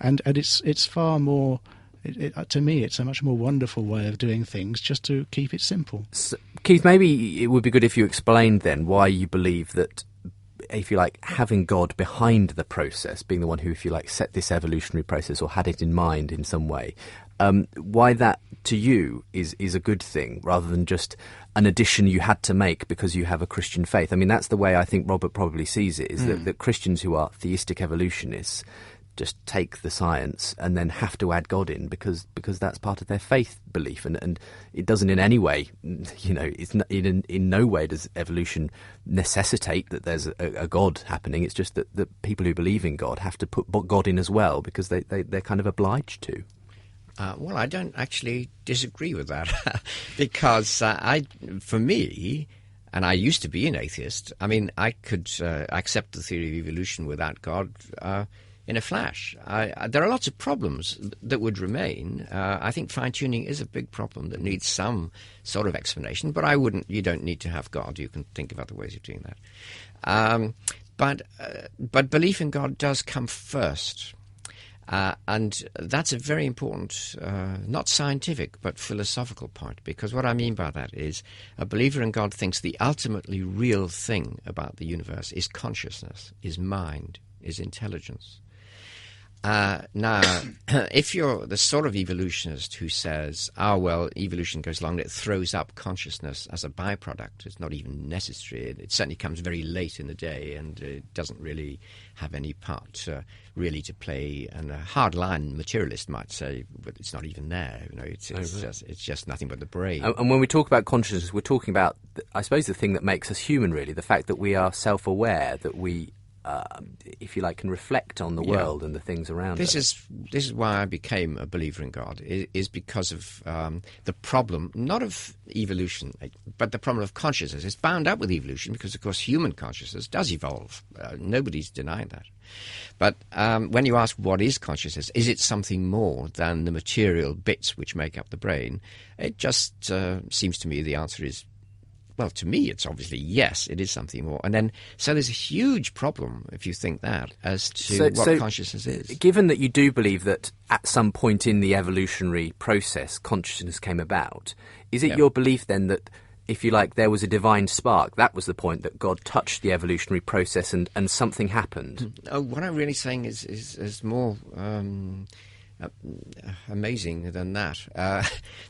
and it's far more. To me, it's a much more wonderful way of doing things, just to keep it simple. So, Keith, maybe it would be good if you explained then why you believe that, if you like, having God behind the process, being the one who, if you like, set this evolutionary process or had it in mind in some way, why that to you is a good thing rather than just an addition you had to make because you have a Christian faith. I mean, that's the way I think Robert probably sees it, is that Christians who are theistic evolutionists just take the science and then have to add God in because that's part of their faith belief, and it doesn't in any way, it's not, in no way does evolution necessitate that there's a God happening. It's just that the people who believe in God have to put God in as well because they're kind of obliged to. Well, I don't actually disagree with that because for me, and I used to be an atheist, I mean, I could accept the theory of evolution without God in a flash. There are lots of problems that would remain. I think fine-tuning is a big problem that needs some sort of explanation, but you don't need to have God. You can think of other ways of doing that. But belief in God does come first. And that's a very important, not scientific, but philosophical point, because what I mean by that is a believer in God thinks the ultimately real thing about the universe is consciousness, is mind, is intelligence. Now, if you're the sort of evolutionist who says, evolution goes along, it throws up consciousness as a byproduct, it's not even necessary, it certainly comes very late in the day, and it doesn't really have any part really to play, and a hardline materialist might say, but it's not even there, it's just nothing but the brain. And when we talk about consciousness, we're talking about, I suppose, the thing that makes us human, really, the fact that we are self-aware, that we if you like, can reflect on the world and the things around us. This is why I became a believer in God, is because of the problem, not of evolution, but the problem of consciousness. It's bound up with evolution because, of course, human consciousness does evolve. Nobody's denying that. But when you ask what is consciousness, is it something more than the material bits which make up the brain? It just seems to me the answer is, well, to me, it's obviously yes, it is something more. And then, so there's a huge problem, if you think that, as to what consciousness is. Given that you do believe that at some point in the evolutionary process, consciousness came about, is it your belief then that, if you like, there was a divine spark? That was the point, that God touched the evolutionary process and something happened? What I'm really saying is more amazing than that.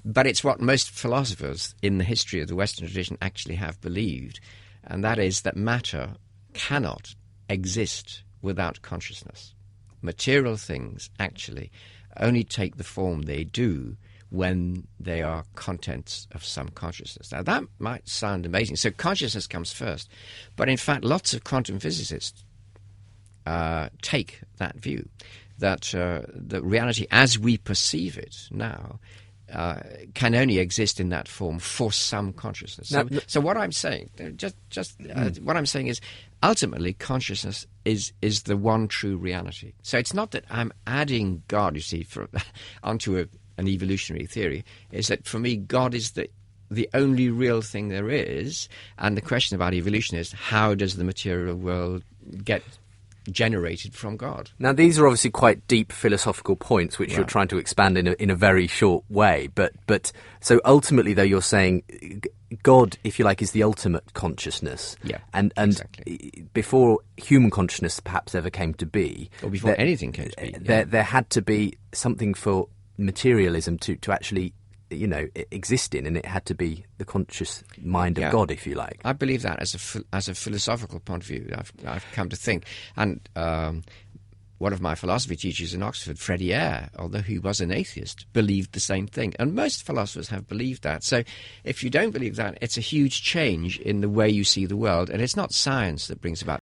But it's what most philosophers in the history of the Western tradition actually have believed, and that is that matter cannot exist without consciousness. Material things actually only take the form they do when they are contents of some consciousness. Now, that might sound amazing. So consciousness comes first. But in fact, lots of quantum physicists take that view, that the reality as we perceive it now can only exist in that form for some consciousness. So what I'm saying, what I'm saying is, ultimately, consciousness is the one true reality. So it's not that I'm adding God, you see, onto an evolutionary theory. Is that for me, God is the only real thing there is, and the question about evolution is, how does the material world get generated from God? Now, these are obviously quite deep philosophical points which you're trying to expand in a very short way, but so ultimately, though, you're saying God, if you like, is the ultimate consciousness, and exactly. Before human consciousness perhaps ever came to be, or before anything came to be, there had to be something for materialism to actually exist in, and it had to be the conscious mind of God, if you like. I believe that as a philosophical point of view. I've come to think, and one of my philosophy teachers in Oxford, Freddie Eyre, although he was an atheist, believed the same thing, and most philosophers have believed that. So if you don't believe that, it's a huge change in the way you see the world, and it's not science that brings about